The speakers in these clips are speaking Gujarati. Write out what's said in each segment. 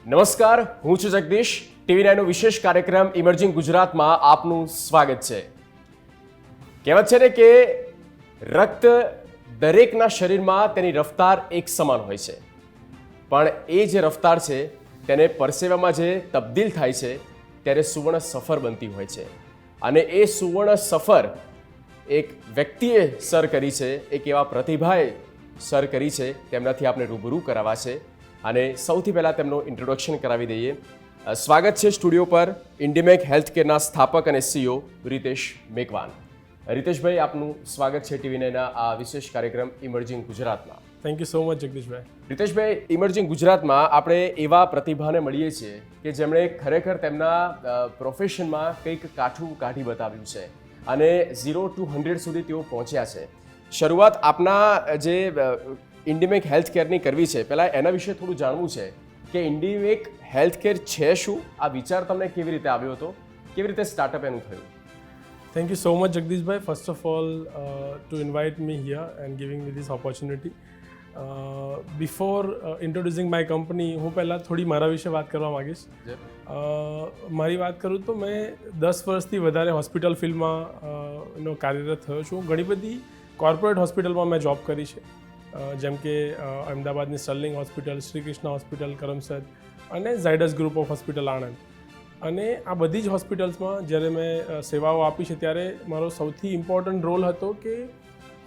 નમસ્કાર, હું છું જગદીશ. ટીવી9નો વિશેષ કાર્યક્રમ ઇમર્જિંગ ગુજરાતમાં આપનું સ્વાગત છે. કહેવત છે ને કે રક્ત દરેકના શરીરમાં તેની રફતાર એક સમાન હોય છે, પણ એ જે રફતાર છે તેને પરસેવામાં જે તબદીલ થાય છે ત્યારે સુવર્ણ સફર બનતી હોય છે. અને એ સુવર્ણ સફર એક વ્યક્તિએ સર કરી છે, એક એવા પ્રતિભાએ સર કરી છે, તેમનાથી આપણે રૂબરૂ કરાવવા છે. અને સૌથી પહેલાં તેમનું ઇન્ટ્રોડક્શન કરાવી દઈએ. સ્વાગત છે સ્ટુડિયો પર ઇન્ડીમેક હેલ્થકેરના સ્થાપક અને સીઈઓ રીતેશ મેકવાન. રીતેશભાઈ, આપનું સ્વાગત છે ટીવી9ના આ વિશેષ કાર્યક્રમ ઇમર્જિંગ ગુજરાતમાં. Thank you so much Jagdishbhai. Riteshbhai, emerging ગુજરાતમાં આપણે એવા પ્રતિભાને મળીએ છીએ કે જેમણે ખરેખર તેમના પ્રોફેશનમાં કંઈક કાઠું કાઢી બતાવ્યું છે અને 0 to 100 સુધી તેઓ પહોંચ્યા છે. શરૂઆત આપના જે ઇન્ડીમેક હેલ્થ કેરની કરવી છે, પહેલાં એના વિશે થોડું જાણવું છે કે ઇન્ડીમેક હેલ્થ કેર છે શું, આ વિચાર તમને કેવી રીતે આવ્યો હતો, કેવી રીતે સ્ટાર્ટઅપ એનું થયું? Thank you so much Jagdishbhai. First of all two invite me here and giving me this opportunity. Before ઇન્ટ્રોડ્યુસિંગ my company, હું પહેલાં થોડી મારા વિશે વાત કરવા માગીશ. મારી વાત કરું તો મેં 10 વર્ષથી વધારે હોસ્પિટલ ફિલ્ડમાં કાર્યરત થયો છું. ઘણી બધી કોર્પોરેટ હોસ્પિટલમાં મેં જોબ કરી છે, જેમ કે અમદાવાદની Sterling hospital, Shri Krishna hospital Karamsad અને Zydus group of hospital Anand. અને આ બધી જ હોસ્પિટલ્સમાં જ્યારે મેં સેવાઓ આપી છે ત્યારે મારો સૌથી ઇમ્પોર્ટન્ટ રોલ હતો કે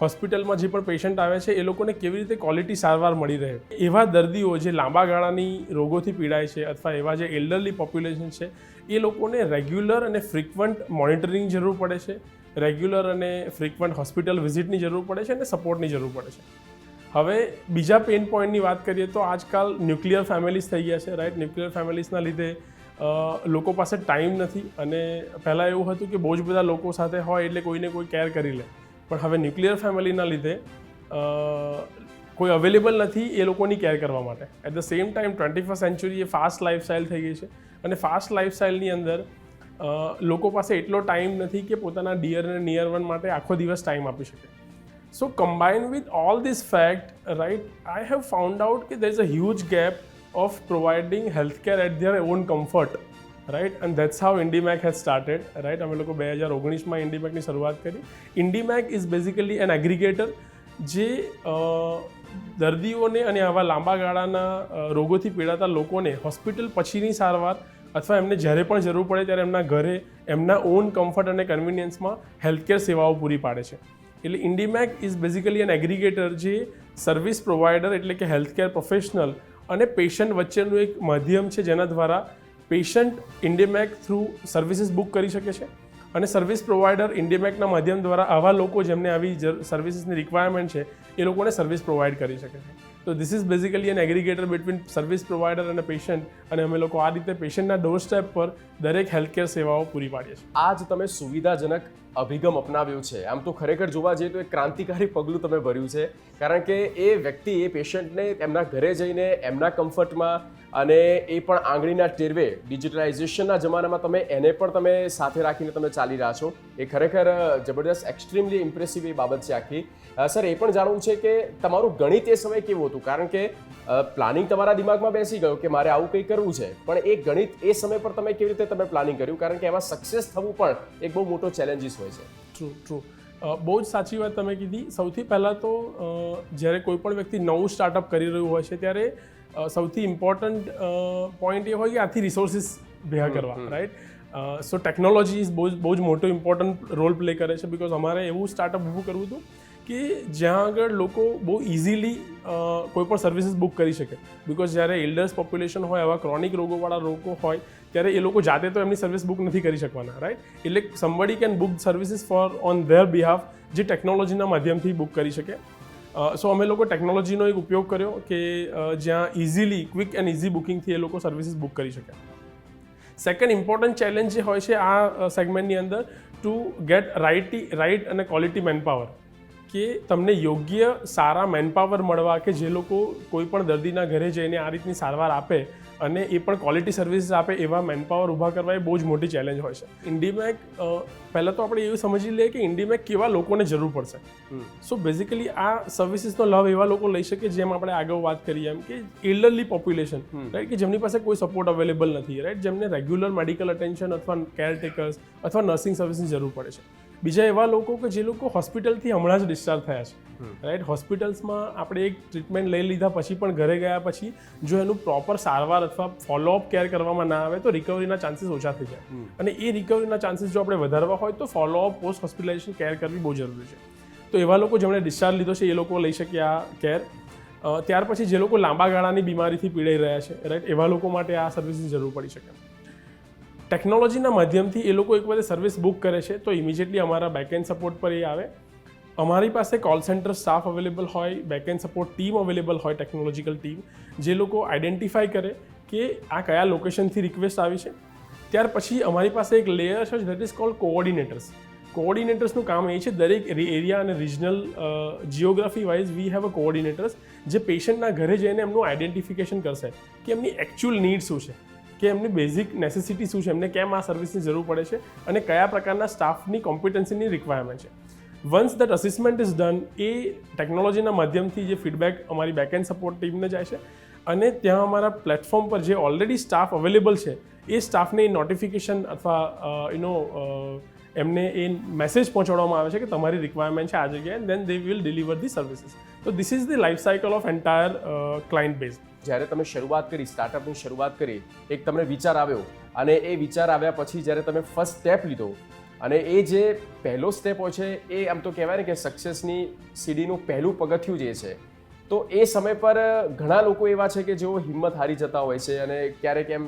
હોસ્પિટલમાં જે પણ પેશન્ટ આવે છે એ લોકોને કેવી રીતે ક્વોલિટી સારવાર મળી રહે. એવા દર્દીઓ જે લાંબા ગાળાની રોગોથી પીડાય છે અથવા એવા જે એલ્ડરલી પોપ્યુલેશન છે એ લોકોને રેગ્યુલર અને ફ્રિકવન્ટ મોનિટરિંગ જરૂર પડે છે, રેગ્યુલર અને ફ્રિકવન્ટ હોસ્પિટલ વિઝિટની જરૂર પડે છે અને સપોર્ટની જરૂર પડે છે. હવે બીજા પેઇન પોઈન્ટની વાત કરીએ તો આજકાલ ન્યુક્લિયર ફેમિલીઝ થઈ ગયા છે, રાઈટ. ન્યુક્લિયર ફેમિલીઝના લીધે લોકો પાસે ટાઈમ નથી. અને પહેલાં એવું હતું કે બહુ જ બધા લોકો સાથે હોય એટલે કોઈને કોઈ કેર કરી લે, પણ હવે ન્યુક્લિયર ફેમિલીના લીધે કોઈ અવેલેબલ નથી એ લોકોની કેર કરવા માટે. At the same time 21st century એ ફાસ્ટ લાઈફસ્ટાઈલ થઈ ગઈ છે અને ફાસ્ટ લાઈફસ્ટાઈલની અંદર લોકો પાસે એટલો ટાઈમ નથી કે પોતાના ડિયર અને નિયર વન માટે આખો દિવસ ટાઈમ આપી શકે. So combined with all this fact, right, I have found out that there is a huge gap of providing healthcare at their own comfort, right, and that's how IndyMac has started, right. અમે લોકો 2019માં IndyMacની શરૂઆત કરી. IndyMac is basically an aggregator જે દર્દીઓને અને આવા લાંબા ગાળાના રોગોથી પીડાતા લોકોને હોસ્પિટલ પછીની સારવાર અથવા એમને જ્યારે પણ જરૂર પડે ત્યારે એમના ઘરે એમના ઓન કમ્ફર્ટ અને કન્વિનિયન્સમાં હેલ્થકેર સેવાઓ પૂરી પાડે છે. એટલે IndyMac is basically an aggregator જે સર્વિસ પ્રોવાઈડર એટલે કે હેલ્થકેર પ્રોફેશનલ અને પેશન્ટ વચ્ચેનું એક માધ્યમ છે જેના દ્વારા patient IndyMac through services book કરી શકે છે અને સર્વિસ પ્રોવાઈડર IndyMacના માધ્યમ દ્વારા આવા લોકો જેમને આવી સર્વિસીસની રિક્વાયરમેન્ટ છે એ લોકોને સર્વિસ પ્રોવાઈડ કરી શકે છે. તો this is basically an aggregator between service provider અને પેશન્ટ, અને અમે લોકો આ રીતે પેશન્ટના ડોર સ્ટેપ પર દરેક હેલ્થકેર સેવાઓ પૂરી પાડીએ છીએ. આ જ તમે સુવિધાજનક અભિગમ અપનાવ્યો છે. આમ તો ખરેખર જોવા જઈએ તો એક ક્રાંતિકારી પગલું તમે ભર્યું છે, કારણ કે એ વ્યક્તિ એ પેશન્ટને એમના ઘરે જઈને એમના કમ્ફર્ટમાં અને એ પણ આંગળીના ટેરવે ડિજિટલાઇઝેશનના જમાનામાં તમે એને પણ તમે સાથે રાખીને તમે ચાલી રહ્યા છો. એ ખરેખર જબરદસ્ત, એક્સ્ટ્રીમલી ઇમ્પ્રેસિવ એ બાબત છે આખી. સર, એ પણ જાણવું છે કે તમારું ગણિત એ સમય કેવું હતું, કારણ કે પ્લાનિંગ તમારા દિમાગમાં બેસી ગયું કે મારે આવું કંઈ કરવું છે, પણ એ ગણિત એ સમય પર તમે કેવી રીતે તમે પ્લાનિંગ કર્યું, કારણ કે એમાં સક્સેસ થવું પણ એક બહુ મોટો ચેલેન્જીસ હોય છે. ટ્રુ. બહુ જ સાચી વાત તમે કીધી. સૌથી પહેલાં તો જ્યારે કોઈ પણ વ્યક્તિ નવું સ્ટાર્ટઅપ કરી રહ્યું હોય છે ત્યારે સૌથી ઇમ્પોર્ટન્ટ પોઈન્ટ એ હોય કે આથી રિસોર્સિસ ભેગા કરવા, રાઈટ. સો ટેકનોલોજી ઇઝ બહુ જ મોટો ઇમ્પોર્ટન્ટ રોલ પ્લે કરે છે. બિકોઝ અમારે એવું સ્ટાર્ટઅપ ઊભું કરવું હતું કે જ્યાં આગળ લોકો બહુ ઇઝીલી કોઈ પણ સર્વિસીસ બુક કરી શકે. બિકોઝ જ્યારે એલ્ડર્સ પોપ્યુલેશન હોય, આવા ક્રોનિક રોગોવાળા લોકો હોય ત્યારે એ લોકો જાતે તો એમની સર્વિસ બુક નથી કરી શકવાના, રાઈટ. એટલે somebody can book services for on their behalf, જે ટેકનોલોજીના માધ્યમથી બુક કરી શકે. સો અમે લોકો ટેકનોલોજીનો એક ઉપયોગ કર્યો કે જ્યાં ઇઝીલી ક્વિક એન્ડ ઇઝી બુકિંગથી એ લોકો સર્વિસીસ બુક કરી શકે. સેકન્ડ ઇમ્પોર્ટન્ટ ચેલેન્જ જે હોય છે આ સેગમેન્ટની અંદર, ટુ ગેટ રાઇટ અને ક્વોલિટી મેનપાવર, કે તમને યોગ્ય સારા મેનપાવર મળવા કે જે લોકો કોઈ પણ દર્દીના ઘરે જઈને આ રીતની સારવાર આપે અને એ પણ ક્વોલિટી સર્વિસીસ આપે એવા મેનપાવર ઊભા કરવા એ બહુ જ મોટી ચેલેન્જ હોય છે. ઇન્ડીમેક પહેલાં તો આપણે એવું સમજી લઈએ કે ઇન્ડીમેક કેવા લોકોને જરૂર પડશે. સો બેઝિકલી આ સર્વિસીસનો લાભ એવા લોકો લઈ શકે જેમ આપણે આગળ વાત કરીએ એમ કે એલ્ડરલી પોપ્યુલેશન, રાઈટ, કે જેમની પાસે કોઈ સપોર્ટ અવેલેબલ નથી, રાઈટ, જેમને રેગ્યુલર મેડિકલ અટેન્શન અથવા કેરટેકર્સ અથવા નર્સિંગ સર્વિસની જરૂર પડે છે. બીજા એવા લોકો કે જે લોકો હોસ્પિટલથી હમણાં જ ડિસ્ચાર્જ થયા છે, રાઈટ. હોસ્પિટલ્સમાં આપણે એક ટ્રીટમેન્ટ લઈ લીધા પછી પણ ઘરે ગયા પછી જો એનું પ્રોપર સારવાર અથવા ફોલોઅપ કેર કરવામાં ના આવે તો રિકવરીના ચાન્સીસ ઓછા થઈ જાય. અને એ રિકવરીના ચાન્સીસ જો આપણે વધારવા હોય તો ફોલોઅપ પોસ્ટ હોસ્પિટલાઇઝેશન કેર કરવી બહુ જરૂરી છે. તો એવા લોકો જેમણે ડિસ્ચાર્જ લીધો છે એ લોકો લઈ શકે આ કેર. ત્યાર પછી જે લોકો લાંબા ગાળાની બીમારીથી પીડાઈ રહ્યા છે, રાઈટ, એવા લોકો માટે આ સર્વિસની જરૂર પડી શકે. ટેકનોલોજીના માધ્યમથી એ લોકો એક વખતે સર્વિસ બુક કરે છે તો ઇમિડિયેટલી અમારા બેકએન્ડ સપોર્ટ પર એ આવે. અમારી પાસે કોલ સેન્ટર સ્ટાફ અવેલેબલ હોય, બેકએન્ડ સપોર્ટ ટીમ અવેલેબલ હોય, ટેકનોલોજીકલ ટીમ, જે લોકો આઈડેન્ટિફાઈ કરે કે આ કયા લોકેશનથી રિક્વેસ્ટ આવી છે. ત્યાર પછી અમારી પાસે એક લેયર છે દેટ ઇઝ કોલ્ડ કોઓર્ડિનેટર્સ. કોઓર્ડિનેટર્સનું કામ એ છે દરેક એરિયા અને regional geography wise we have a coordinators જે પેશન્ટના ઘરે જઈને એમનું આઈડેન્ટિફિકેશન કરશે કે એમની એકચ્યુઅલ નીડ શું છે, કે એમની બેઝિક નેસેસિટી શું છે, એમને કેમ આ સર્વિસની જરૂર પડે છે અને કયા પ્રકારના સ્ટાફની કોમ્પિટન્સીની રિક્વાયરમેન્ટ છે. Once that assessment is done, એ ટેકનોલોજીના માધ્યમથી જે ફીડબેક અમારી બેકએન્ડ સપોર્ટ ટીમને જાય છે અને ત્યાં અમારા પ્લેટફોર્મ પર જે ઓલરેડી સ્ટાફ અવેલેબલ છે એ સ્ટાફને નોટિફિકેશન અથવા એમને એ મેસેજ પહોંચાડવામાં આવે છે કે તમારી રિક્વાયરમેન્ટ છે આ જગ્યાએ, and then they will deliver the services. તો this is the life cycle of entire client base. જ્યારે તમે શરૂઆત કરી, સ્ટાર્ટઅપની શરૂઆત કરી, એક તમને વિચાર આવ્યો અને એ વિચાર આવ્યા પછી જ્યારે તમે ફર્સ્ટ સ્ટેપ લીધો અને એ જે પહેલો સ્ટેપ હોય છે એ આમ તો કહેવાય ને કે સક્સેસની સીડીનું પહેલું પગથિયું જે છે, તો એ સમય પર ઘણા લોકો એવા છે કે જેઓ હિંમત હારી જતા હોય છે અને ક્યારેક એમ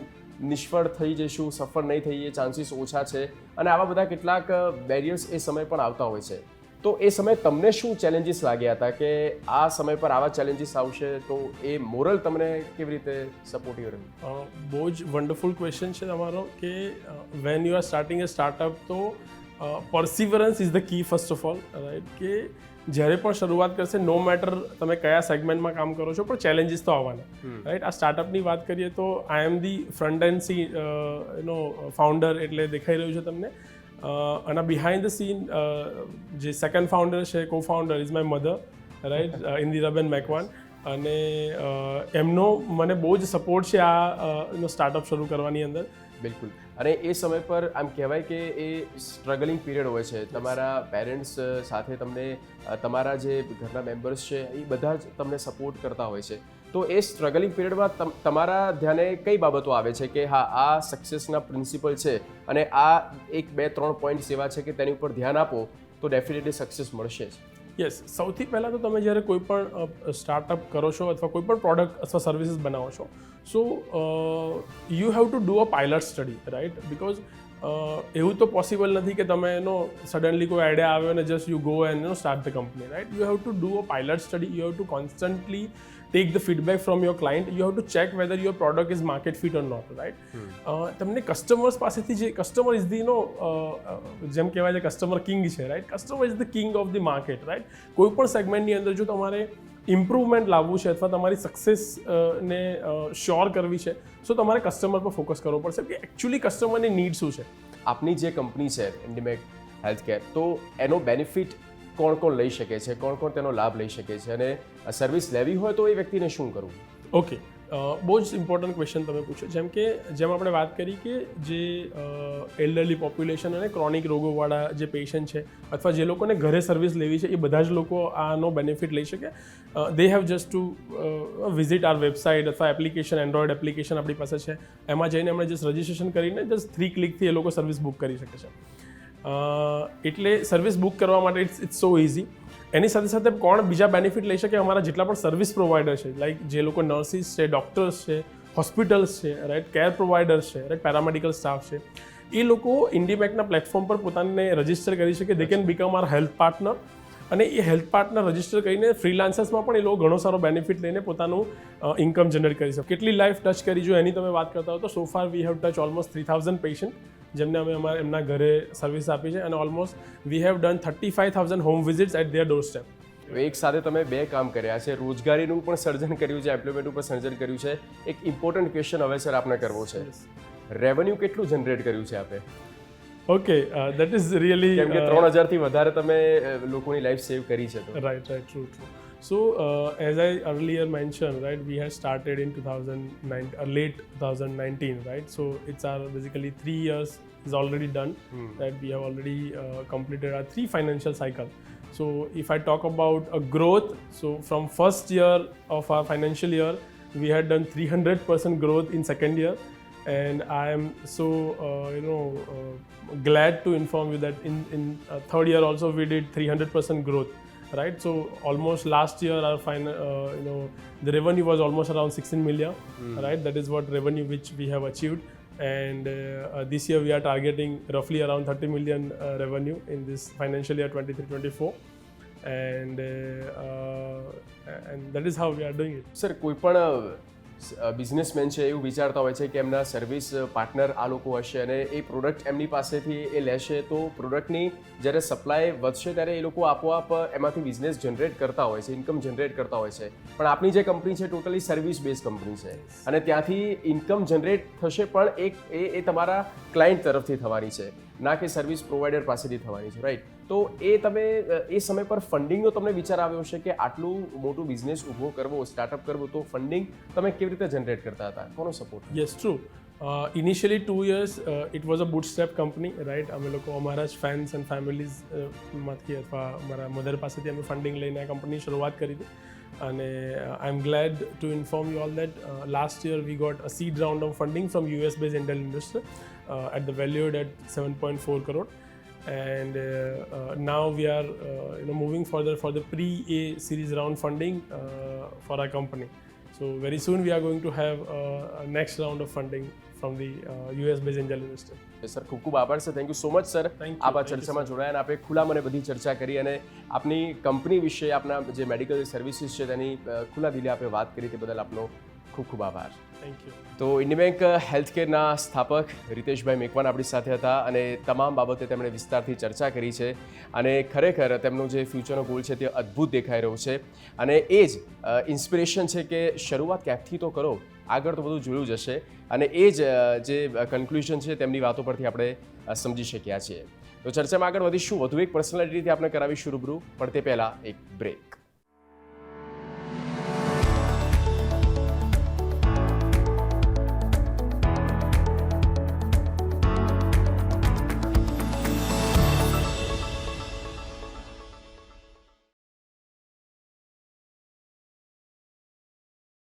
નિષ્ફળ થઈ જઈશું, સફળ નહીં થઈએ, ચાન્સીસ ઓછા છે અને આવા બધા કેટલાક બેરિયર્સ એ સમય પણ આવતા હોય છે. તો એ સમયે તમને શું ચેલેન્જીસ લાગ્યા હતા કે આ સમય પર આવા ચેલેન્જીસ આવશે તો એ મોરલ તમને કેવી રીતે સપોર્ટિવ રહ્યું? બહુ જ વન્ડરફુલ ક્વેશ્ચન છે તમારો કે when you are starting a startup તો perseverance is the key first of all, right. કે જ્યારે પણ શરૂઆત કરશે નો મેટર તમે કયા સેગમેન્ટમાં કામ કરો છો પણ ચેલેન્જીસ તો આવવાના, રાઈટ. આ સ્ટાર્ટઅપની વાત કરીએ તો I am the front end founder એટલે દેખાઈ રહ્યું છે તમને. અને બિહાઇન્ડ ધ સીન જે સેકન્ડ ફાઉન્ડર છે, co founder is my mother, right, Indiraben Macwan. અને એમનો મને બહુ જ સપોર્ટ છે આ સ્ટાર્ટઅપ શરૂ કરવાની અંદર. બિલકુલ. અને એ સમય પર આમ કહેવાય કે એ સ્ટ્રગલિંગ પીરિયડ હોય છે. તમારા પેરેન્ટ્સ સાથે તમને તમારા જે ઘરના મેમ્બર્સ છે એ બધા જ તમને સપોર્ટ કરતા હોય છે. તો એ સ્ટ્રગલિંગ પીરિયડમાં તમારા ધ્યાને કઈ બાબતો આવે છે કે હા આ સક્સેસના પ્રિન્સિપલ છે અને આ 1, 2, 3 પોઈન્ટ્સ એવા છે કે તેની ઉપર ધ્યાન આપો તો ડેફિનેટલી સક્સેસ મળશે જ. યસ, સૌથી પહેલાં તો તમે જ્યારે કોઈ પણ સ્ટાર્ટઅપ કરો છો અથવા કોઈ પણ પ્રોડક્ટ અથવા સર્વિસીસ બનાવો છો, so you have to do a pilot study, right. Because એવું તો પોસિબલ નથી કે તમે સડનલી કોઈ આઈડિયા આવ્યો અને just you go and start the company, right. You have to do a pilot study, you have to constantly take the feedback from your client. You have to check whether your product is market fit or not, right. તમને કસ્ટમર્સ પાસેથી જે કસ્ટમર ઇઝ ધી જેમ કહેવાય છે કસ્ટમર કિંગ છે, right. Customer is the king of the market, right. કોઈ પણ સેગમેન્ટની અંદર જો તમારે ઇમ્પ્રુવમેન્ટ લાવવું છે અથવા તમારી સક્સેસને શ્યોર કરવી છે તો તમારે કસ્ટમર પર ફોકસ કરવો પડશે કે એકચ્યુઅલી કસ્ટમરની નીડ શું છે. આપની જે કંપની છે ઇન્ડીમેક હેલ્થકેર, તો એનો બેનિફિટ કોણ કોણ લઈ શકે છે, કોણ કોણ તેનો લાભ લઈ શકે છે અને સર્વિસ લેવી હોય તો એ વ્યક્તિને શું કરવું? ઓકે, બહુ જ ઇમ્પોર્ટન્ટ ક્વેશ્ચન તમે પૂછો. જેમ આપણે વાત કરી કે જે એલ્ડરલી પોપ્યુલેશન અને ક્રોનિક રોગોવાળા જે પેશન્ટ છે અથવા જે લોકોને ઘરે સર્વિસ લેવી છે એ બધા જ લોકો આનો બેનિફિટ લઈ શકે. They have just to visit our website અથવા એપ્લિકેશન, એન્ડ્રોઈડ એપ્લિકેશન આપણી પાસે છે, એમાં જઈને એમણે જસ્ટ રજિસ્ટ્રેશન કરીને જસ્ટ 3 ક્લિકથી એ લોકો સર્વિસ બુક કરી શકે છે. એટલે સર્વિસ બુક કરવા માટે ઇટ્સ સો ઇઝી. એની સાથે સાથે કોણ બીજા બેનિફિટ લઈ શકે? અમારા જેટલા પણ સર્વિસ પ્રોવાઈડર છે, લાઈક જે લોકો નર્સિસ છે, ડૉક્ટર્સ છે, હોસ્પિટલ્સ છે, રાઈટ, કેર પ્રોવાઈડર્સ છે, રાઈટ, પેરામેડિકલ સ્ટાફ છે, એ લોકો ઇન્ડીમેકના પ્લેટફોર્મ પર પોતાને રજિસ્ટર કરી શકે. They can become our health partner અને એ હેલ્થ પાર્ટનર રજિસ્ટર કરીને ફ્રીલાન્સર્સમાં પણ એ લોકો ઘણો સારો બેનિફિટ લઈને પોતાનું ઇન્કમ જનરેટ કરી શકે. કેટલી લાઈફ ટચ કરી જો એની તમે વાત કરતા હો તો so far we have touch almost 3000 patient જેમને અમે એમના ઘરે સર્વિસ આપી છે અને almost we have done 35,000 home visits at their door step. એક સાથે તમે બે કામ કર્યા છે, રોજગારીનું પણ સર્જન કર્યું છે, એમ્પ્લોયમેન્ટનું પણ સર્જન કર્યું છે. એક ઇમ્પોર્ટન્ટ ક્વેશ્ચન હવે સર આપને કરવો છે, રેવન્યુ કેટલું જનરેટ કર્યું છે આપે? Okay, that is really કેમ કે 3000 થી વધારે તમે લોકોની લાઈફ સેવ કરી છે તો. right, true. So, as I earlier mentioned, right, we had started in 2009, late 2019, right? So it's our basically 3 years is already done. That we have already completed our 3 financial cycle. So if I talk about a growth, so from first year of our financial year, we had done 300% growth in second year. And I am so glad to inform you that in third year also we did 300% growth, right? So almost last year our the revenue was almost around 16 million, right? That is what revenue which we have achieved. And this year we are targeting roughly around 30 million revenue in this financial year 23-24. And that is how we are doing it. Sir કોઈ પણ બિઝનેસમેન છે એવું વિચારતા હોય છે કે એમના સર્વિસ પાર્ટનર આ લોકો હશે અને એ પ્રોડક્ટ એમની પાસેથી એ લેશે તો પ્રોડક્ટની જ્યારે સપ્લાય વધશે ત્યારે એ લોકો આપોઆપ એમાંથી બિઝનેસ જનરેટ કરતા હોય છે, ઇન્કમ જનરેટ કરતા હોય છે. પણ આપણી જે કંપની છે ટોટલી સર્વિસ બેઝ કંપની છે અને ત્યાંથી ઇન્કમ જનરેટ થશે પણ એ તમારા ક્લાયન્ટ તરફથી થવાની છે, ના કે સર્વિસ પ્રોવાઈડર પાસેથી થવાની છે, રાઈટ? તો એ તમે એ સમય પર ફંડિંગનો તમને વિચાર આવ્યો હશે કે આટલું મોટું બિઝનેસ ઊભો કરવો, સ્ટાર્ટઅપ કરવો, તો ફંડિંગ તમે કેવી રીતે જનરેટ કરતા હતા? કોનો support? Yes, true. Initially 2 years it was a bootstrap company, right? અમે લોકો અમારા જ ફેન્સ એન્ડ ફેમિલીઝ માંથી અથવા અમારા મધર પાસેથી અમે ફંડિંગ લઈને આ કંપની શરૂઆત કરી હતી. અને I am glad to inform you all that last year we got a seed round of funding from US based angel investor at the valued at 7.4 crore. And now we are moving further for the pre-A series round funding for our company. So very soon we are going to have a next round of funding from the US based angel investor. Sir ખૂબ ખૂબ આભાર sir, thank you so much sir. આપ આ ચર્ચામાં જોડાયા અને આપણે ખુલ્લા મને બધી ચર્ચા કરી અને આપની કંપની વિશે, આપના જે મેડિકલ સર્વિસીસ છે તેની ખુલ્લા દિલે આપણે વાત કરી, તે બદલ આપનો ખૂબ ખૂબ આભાર. Thank you. તો ઇન્ડિયન બેંક હેલ્થકેરના સ્થાપક રિતેશભાઈ મેકવાન આપણી સાથે હતા અને તમામ બાબતે તેમણે વિસ્તારથી ચર્ચા કરી છે અને ખરેખર તેમનો જે ફ્યુચરનો ગોલ છે તે અદ્ભુત દેખાઈ રહ્યો છે અને એ જ ઇન્સ્પિરેશન છે કે શરૂઆત ક્યાંકથી તો કરો, આગળ તો બધું જોયું જશે. અને એ જ જે કન્ક્લુઝન છે તેમની વાતો પરથી આપણે સમજી શક્યા છીએ. તો ચર્ચામાં આગળ વધીશું, વધુ એક પર્સનાલિટીથી આપણે કરાવીશું રૂબરૂ, પણ તે પહેલાં એક બ્રેક.